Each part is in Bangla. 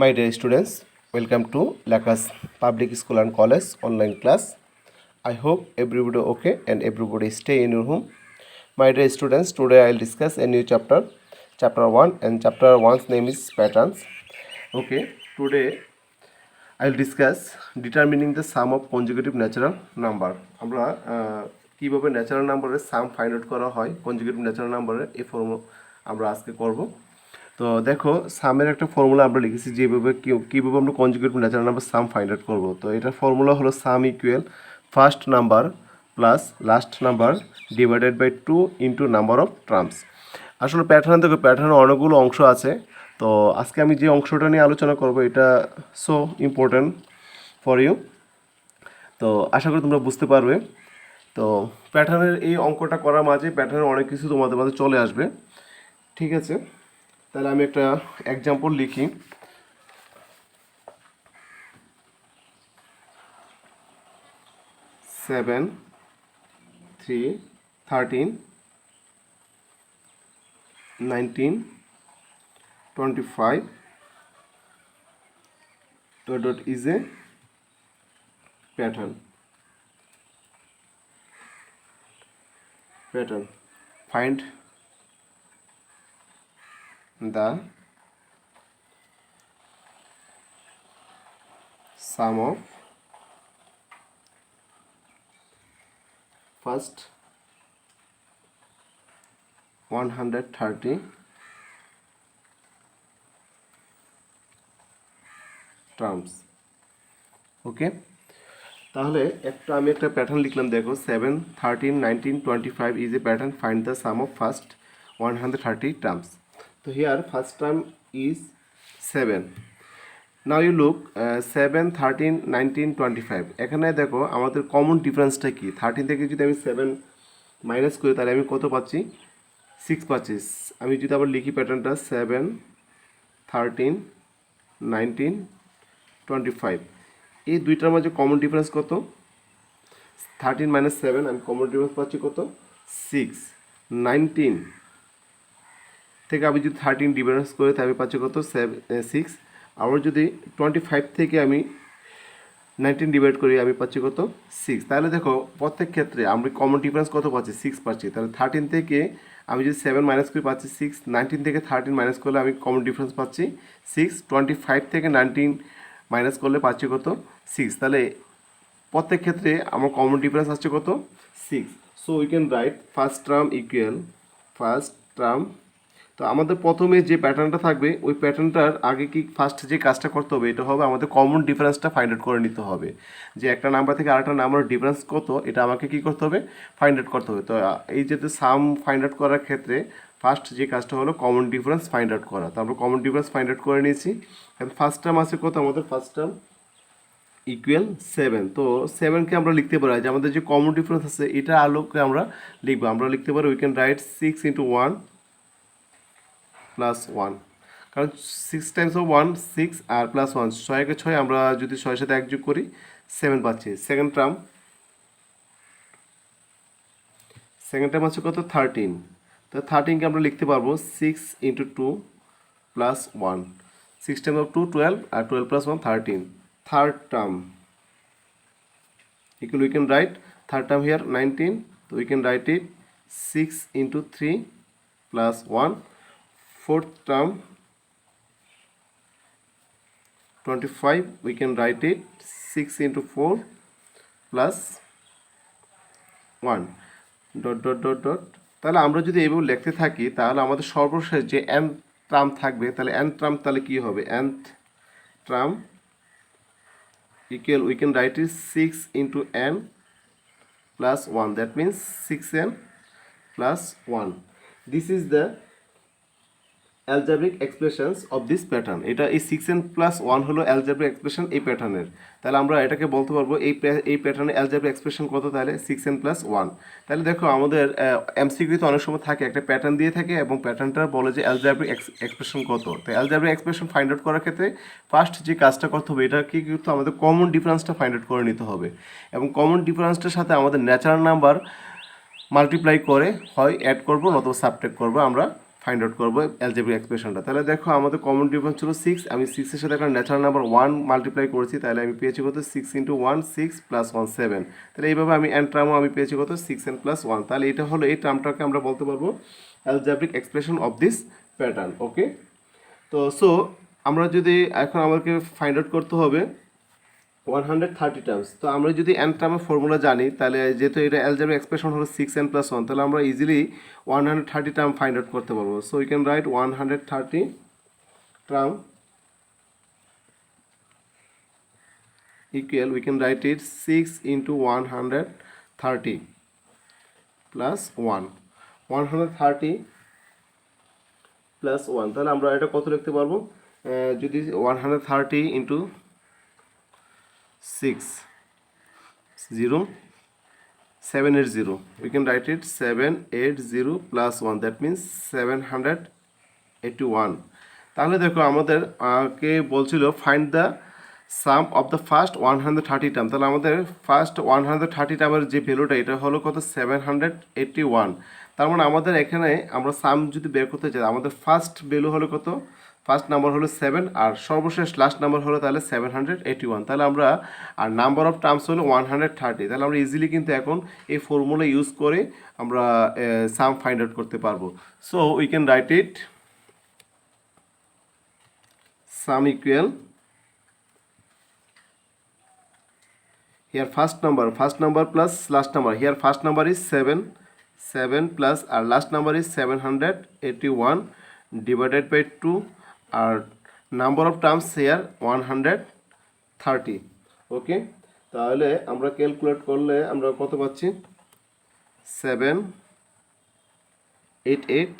My dear students, welcome to Lakas Public School and College online class. I hope everybody okay and everybody stay in your home. My dear students, today I will discuss a new chapter, chapter 1, and chapter 1's name is patterns. Okay, today I will discuss determining the sum of conjugative natural number. আমরা কিভাবে ন্যাচারাল নাম্বারের সাম ফাইন্ড আউট করা হয় কনজুগেটিভ ন্যাচারাল নাম্বারের এই ফর্মুলা আমরা আজকে করব। তো দেখো সামের একটা ফর্মুলা আমরা লিখেছি যেভাবে কীভাবে আমরা conjugative natural number sum find out করবো। তো এটার ফর্মুলা হলো sum equal first number plus last number divided by 2 into number of terms. আসলে প্যাটার্ন দেখো প্যাটার্নে অনেকগুলো অংশ আছে। তো আজকে আমি যে অংশটা নিয়ে আলোচনা করব এটা সো ইম্পর্ট্যান্ট ফর ইউ। তো আশা করি তোমরা বুঝতে পারবে। তো প্যাটার্নের এই অঙ্কটা করার মাঝে প্যাটার্নের অনেক কিছু তোমাদের মাঝে চলে আসবে, ঠিক আছে? তাহলে আমি একটা এক্সাম্পল লিখি। Seven 3 13 19 25 dot is a pattern. Find the sum of first 130 terms. Okay, তাহলে আমি একটা প্যাটার্ন লিখলাম। দেখো 7 13 19 25 is a pattern. Find the sum of first 130 terms. তো here first term is 7। Now you look 7 13 19 25। এখানে দেখো আমাদের কমন ডিফারেন্সটা কি? 13 থেকে যদি আমি 7 মাইনাস করি তাহলে আমি কত পাচ্ছি? 6 পাচ্ছি। আমি যদি আবার লিখি প্যাটার্নটা 7 13 19 25, এই দুইটার মাঝে কমন ডিফারেন্স কত? 13 মাইনাস 7, আমি কমন ডিফারেন্স পাচ্ছি কত? 6। 19 থেকে আমি যদি 13 ডিফারেন্স করি তাহলে আমি পাচ্ছি কত? 6। আবার যদি 25 থেকে আমি 19 ডিভাইড করি আমি পাচ্ছি কত? 6। তাহলে দেখো প্রত্যেক ক্ষেত্রে আমরা কমন ডিফারেন্স কত পাচ্ছি? 6 পাচ্ছি। তাহলে 13 থেকে আমি যদি 7 মাইনাস করি পাচ্ছি 6। 19 থেকে 13 মাইনাস করলে আমি কমন ডিফারেন্স পাচ্ছি 6। 25 থেকে 19 মাইনাস করলে পাচ্ছি কত? 6। তাহলে প্রত্যেক ক্ষেত্রে আমার কমন ডিফারেন্স আসছে কত? 6। So we can right first term equal first term. তো আমাদের প্রথমে যে প্যাটার্নটা থাকবে ওই প্যাটার্নটার আগে কি ফার্স্ট যে কাজটা করতে হবে এটা হবে আমাদের কমন ডিফারেন্সটা ফাইন্ড আউট করে নিতে হবে। যে একটা নাম্বার থেকে আরেকটা নাম্বারের ডিফারেন্স কত এটা আমাকে কি করতে হবে? ফাইন্ড আউট করতে হবে। তো এই যে সাম ফাইন্ড আউট করার ক্ষেত্রে ফার্স্ট যে কাজটা হলো কমন ডিফারেন্স ফাইন্ড আউট করা। তো আমরা কমন ডিফারেন্স ফাইন্ড আউট করে নিয়েছি। ফার্স্ট টার্ম আছে কত? আমাদের ফার্স্ট টার্ম ইকুয়াল 7। তো 7কে আমরা লিখতে পারি যে আমাদের যে কমন ডিফারেন্স আছে এটা আলোকে আমরা লিখবো। আমরা লিখতে পারি we can right 6 into 1 plus 1, কারণ 6 টাইমস অফ 1 6 আর প্লাস 1 6 কে 6 আমরা যদি 6 সাথে 1 যোগ করি 7 পাচ্ছি। সেকেন্ড টার্ম আছে কত? 13। তো 13কে আমরা লিখতে পারবো 6 ইন্টু 2 প্লাস 1। 6 টাইমস অফ 2 12 আর 12 plus 1 13। Third term equal we can write third term here 19, so we can write it 6 into 3 plus 1. Fourth term 25, we can write it 6 into 4 plus 1 dot dot dot dot। তাহলে আমরা যদি এইভাবে লিখতে থাকি তাহলে আমাদের সর্বশেষ যে nth টার্ম থাকবে তাহলে nth টার্ম তাহলে কি হবে? nth term equal we can write it 6 into n plus 1, that means 6n plus 1. This is the algebraic expressions of this pattern. এটা এই 6n plus 1 হলো algebraic expression এই প্যাটার্নের। তাহলে আমরা এটাকে বলতে পারবো এই প্যাটার্নের algebraic expression কত? তাহলে 6n plus 1। তাহলে দেখো আমাদের এমসিকিউতে অনেক সময় থাকে একটা প্যাটার্ন দিয়ে থাকে এবং প্যাটার্নটা বলে যে algebraic expression কত। তো algebraic expression ফাইন্ড আউট করার ক্ষেত্রে ফার্স্ট যে কাজটা করতে হবে এটা কি কিন্তু আমাদের কমন ডিফারেন্সটা ফাইন্ড আউট করে নিতে হবে এবং কমন ডিফারেন্সটার সাথে আমাদের ন্যাচারাল নাম্বার মাল্টিপ্লাই করে হয় অ্যাড করবো নতুবা সাবট্রাক্ট করবো আমরা ফাইন্ড আউট করবো অ্যালজেব্রিক এক্সপ্রেশনটা। তাহলে দেখো আমাদের কমন ডিফারেন্স ছিল 6, আমি 6-এর সাথে একটা ন্যাচারাল নাম্বার 1 মাল্টিপ্লাই করেছি, তাহলে আমি পেয়েছি কত 6 × 1 6 + 1 7। তাহলে এইভাবে আমি এন টার্মও আমি পেয়েছি কত 6n + 1। তাহলে এটা হলো এই টার্মটাকে আমরা বলতে পারবো algebraic expression of this pattern. Okay, তো সো আমরা যদি এখন আমাকে ফাইন্ড আউট করতে হবে 130 টার্মস। তো আমরা যদি এন টার্মের ফর্মুলা জানি, তাহলে যেহেতু এটা অ্যালজেব্রিক এক্সপ্রেশন হলো 6n + 1, তাহলে আমরা ইজিলি 130 টার্ম ফাইন্ড আউট করতে পারবো। So we can right 130 term equal, we can write it 6 × 130 plus 1, 130 plus 1। তাহলে আমরা এটা কত লিখতে পারবো, যদি 130 × 6 0 780, we can write it 780 plus 1, that means 781। তাহলে দেখো আমাদের কে বলছিল find the sum of the first 130 term. তাহলে আমাদের ফার্স্ট 130 টার্মের যে ভ্যালুটা এটা হলো কত 781। তার মানে আমাদের এখানে আমরা সাম যদি বের করতে চাই, আমাদের ফার্স্ট ভ্যালু হলো কত, ফার্স্ট নাম্বার হলো 7 আর সর্বশেষ লাস্ট নাম্বার হলো তাহলে 781। তাহলে আমরা আর নাম্বার অফ টার্মস হলো 130। তাহলে আমরা ইজিলি কিন্তু এখন এই ফর্মুলা ইউজ করে আমরা সাম ফাইন্ড আউট করতে পারবো। So we can write it sum equal, here first number plus last number, here first number is 7 plus our last number is 781 divided by 2, our number of terms here 130। ওকে, তাহলে আমরা ক্যালকুলেট করলে আমরা কত পাচ্ছি 788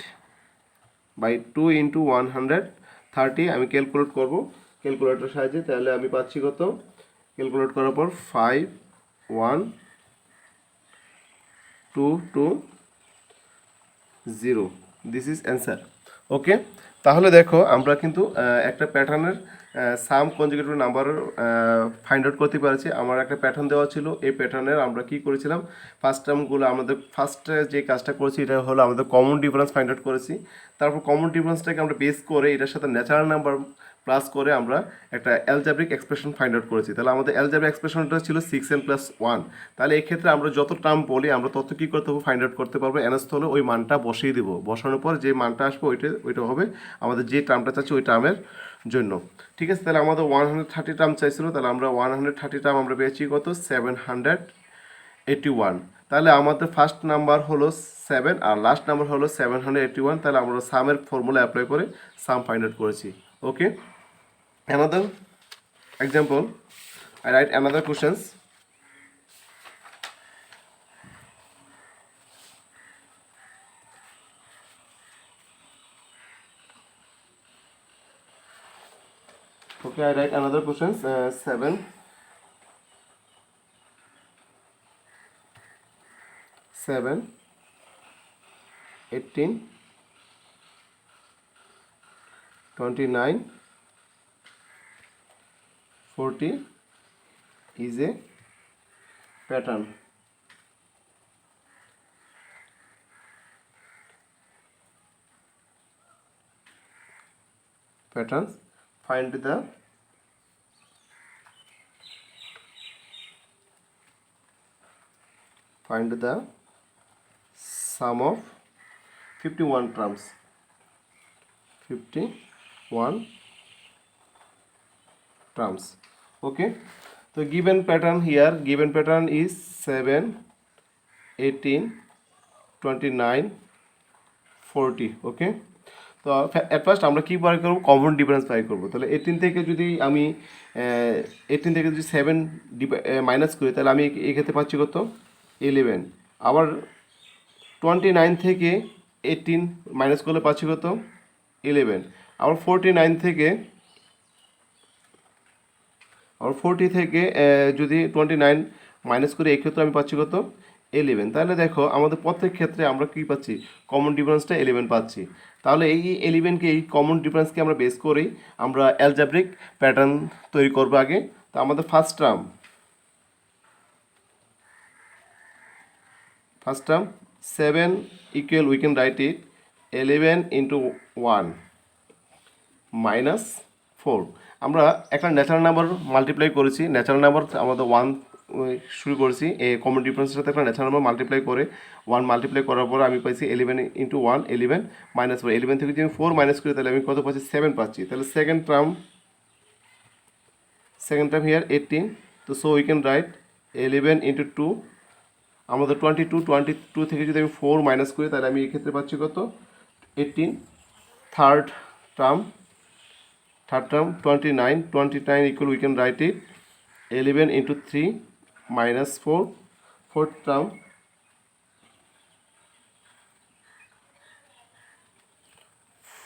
বাই 2 × 130। আমি ক্যালকুলেট করব ক্যালকুলেটরের সাহায্যে, তাহলে আমি পাচ্ছি কত, ক্যালকুলেট করার পর 512220, দিস ইজ অ্যান্সার। ওকে, তাহলে দেখো আমরা কিন্তু একটা প্যাটার্নের সাম কনজুগেটিভ নাম্বার ফাইন্ড আউট করতে পারছি। আমার একটা প্যাটার্ন দেওয়া ছিল, এই প্যাটার্নের আমরা কি করেছিলাম, ফার্স্ট টার্মগুলো আমাদের ফার্স্টে যে কাজটা করেছি এটা হলো আমাদের কমন ডিফারেন্স ফাইন্ড আউট করেছি। তারপর কমন ডিফারেন্সটাকে আমরা বেস করে এটার সাথে ন্যাচারাল নাম্বার প্লাস করে আমরা একটা অ্যালজেব্রিক এক্সপ্রেশন ফাইন্ড আউট করেছি। তাহলে আমাদের অ্যালজেব্রিক এক্সপ্রেশনটা ছিল 6n + 1। তাহলে এই ক্ষেত্রে আমরা যত টার্ম বলি আমরা তত কী করতে পারবো, ফাইন্ড আউট করতে পারবো। এনস্থ হলে ওই মানটা বসিয়ে দিব, বসানোর পর যে মানটা আসবে ওইটা হবে আমাদের যে টার্মটা চাচ্ছি ওই টার্মের জন্য। ঠিক আছে, তাহলে আমাদের 130 টার্ম চাইছিল, তাহলে আমরা 130 টার্ম আমরা পেয়েছি কত 781। তাহলে আমাদের ফার্স্ট নাম্বার হলো 7 আর লাস্ট নাম্বার হলো 781। তাহলে আমরা সামের ফর্মুলা অ্যাপ্লাই করে সাম ফাইন্ড আউট করেছি। ওকে, another example, I write another questions. Okay, I write another questions, 7 18 29 40 is a pattern. Patterns, find the sum of 51 terms, 51 terms. Okay, so given pattern here, given pattern is 7 18 29 40. Okay, তো অ্যাট ফার্স্ট আমরা কী বার করবো, কমন ডিফারেন্স বাই করবো। তাহলে 18 থেকে যদি আমি 18 থেকে যদি 7 মাইনাস করি, তাহলে আমি এক্ষেত্রে পাচ্ছি কত 11। আবার 29 থেকে 18 মাইনাস করলে পাচ্ছি কত 11। আবার 49 থেকে যদি 29 মাইনাস করি এক্ষেত্রে আমি পাচ্ছি কত 11। তাহলে দেখো আমাদের প্রত্যেক ক্ষেত্রে আমরা কী পাচ্ছি, কমন ডিফারেন্সটা 11 পাচ্ছি। তাহলে এই 11কে, এই কমন ডিফারেন্সকে আমরা বেস করেই আমরা অ্যালজেব্রিক প্যাটার্ন তৈরি করবো আগে। তো আমাদের first term 7 equal, we can write it 11 into 1 minus 4। আমরা একটা ন্যাচারাল নাম্বার মাল্টিপ্লাই করেছি, ন্যাচারাল নাম্বার আমাদের 1 শুরু করেছি, এই কমন ডিফারেন্সের সাথে একটা ন্যাচারাল নাম্বার মাল্টিপ্লাই করে 1 মাল্টিপ্লাই করার পর আমি পাইছি 11 ইন্টু 1 11 মাইনাস 4। 11 থেকে যদি আমি 4 মাইনাস করি তাহলে আমি কত পাচ্ছি 7 পাচ্ছি। তাহলে সেকেন্ড টার্ম হিয়ার 18। তো so we can right 11 into 2 আমাদের 22 থেকে যদি আমি 4 মাইনাস করি তাহলে আমি এক্ষেত্রে পাচ্ছি কত 18। Third term 29 equal we can write it 11 into 3 minus 4. Fourth term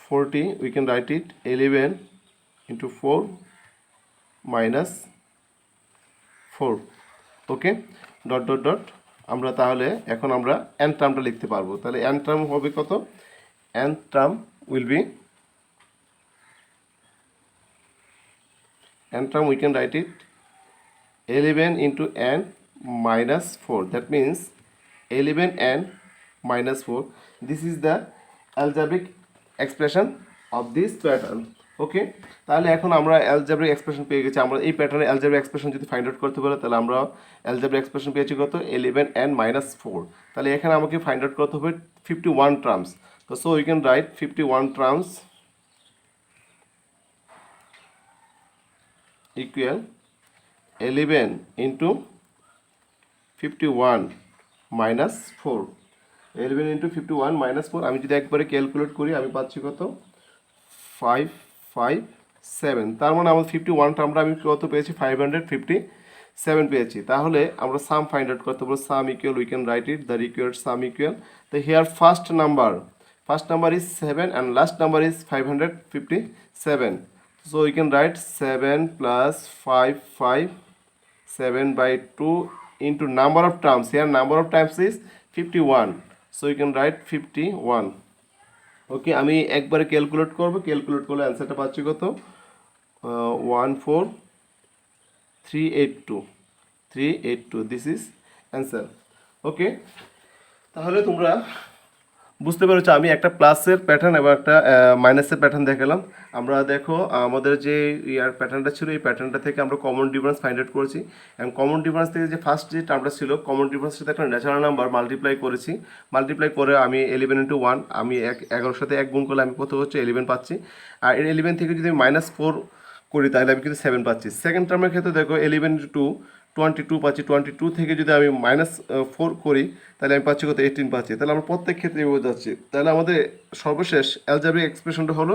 40 we can write it 11 into 4 minus 4. Okay, dot dot dot. আমরা তাহলে এখন আমরা n টার্মটা লিখতে পারবো। তাহলে n টার্ম হবে কত, n term will be n term we can write it 11 into n minus 4. That means 11n minus 4. This is the algebraic expression of this pattern. ওকে, তাহলে এখন আমরা algebraic expression পেয়ে গেছি। আমরা এই প্যাটার্নের algebraic expression যদি ফাইন্ড আউট করতে পারি তাহলে আমরা algebraic expression পেয়েছি কত 11n minus 4। তাহলে এখানে আমাকে ফাইন্ড আউট করতে হবে 51 টার্মস। তো so we can right 51 terms equal 11 into 51 minus 4। 11 into 51 minus 4 আমি যদি একবারে ক্যালকুলেট করি আমি পাচ্ছি কত 557। তার মানে আমার 51 টার্মটা আমি কত পেয়েছি 557 পেয়েছি। তাহলে আমরা সাম ফাইন্ড আউট করতে পারবো। Sum equal we can write it the required sum equal তো here first number is 7 and last number is 557. So you can write 7 plus 7 by 2 into number of terms. Here number of times is 51. So you can write 51. ওকে, আমি একবারে ক্যালকুলেট করবো, ক্যালকুলেট করলে অ্যান্সারটা পাচ্ছি কত 14382। This is answer. ওকে, তাহলে তোমরা বুঝতে পেরেছো আমি একটা প্লাসের প্যাটার্ন এবং একটা মাইনাসের প্যাটার্ন দেখালাম। আমরা দেখো আমাদের যে ইয়ার প্যাটার্নটা ছিল এই প্যাটার্নটা থেকে আমরা কমন ডিফারেন্স ফাইন্ড আউট করেছি এবং কমন ডিফারেন্স থেকে যে ফার্স্ট যে টার্মটা ছিল কমন ডিফারেন্সের সাথে একটা ন্যাচারাল নাম্বার মাল্টিপ্লাই করেছি। মাল্টিপ্লাই করে আমি 11 into 1 আমি 11 সাথে 1 গুণ করলে আমি কত হচ্ছে 11 পাচ্ছি। আর 11 থেকে যদি আমি -4 করি তাহলে আমি কিন্তু 7 পাচ্ছি। সেকেন্ড টার্মের ক্ষেত্রে দেখো 11 into 2 22 পাচ্ছি। 22 থেকে যদি আমি -4 করি তাহলে আমি পাচ্ছি কত 18 পাচ্ছি। তাহলে আমরা প্রত্যেক ক্ষেত্রে এগিয়ে যাচ্ছি। তাহলে আমাদের সর্বশেষ অ্যালজেব্রিক এক্সপ্রেশনটা হলো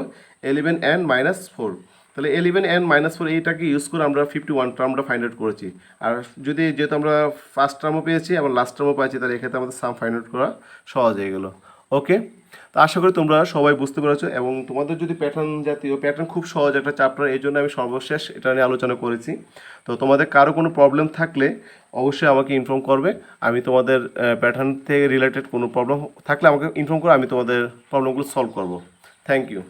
11n minus 4। তাহলে 11n minus 4 এইটাকে ইউজ করে আমরা 51 টার্মটা ফাইন্ড আউট করেছি। আর যেহেতু আমরা ফার্স্ট টার্মও পেয়েছি এবং লাস্ট টার্মও পাইছি তাহলে এক্ষেত্রে আমাদের সাম ফাইন্ড আউট করা সহজ হয়ে গেল। ওকে, তো আশা করি তোমরা সবাই বুঝতে পেরেছো এবং তোমাদের যদি প্যাটার্ন খুব সহজ একটা চ্যাপ্টার, এই জন্য আমি সর্বশেষ এটা নিয়ে আলোচনা করেছি। তো তোমাদের কারো কোনো প্রবলেম থাকলে অবশ্যই আমাকে ইনফর্ম করবে। আমি তোমাদের প্যাটার্ন থেকে রিলেটেড কোনো প্রবলেম থাকলে আমাকে ইনফর্ম করে আমি তোমাদের প্রবলেমগুলো সলভ করব। Thank you.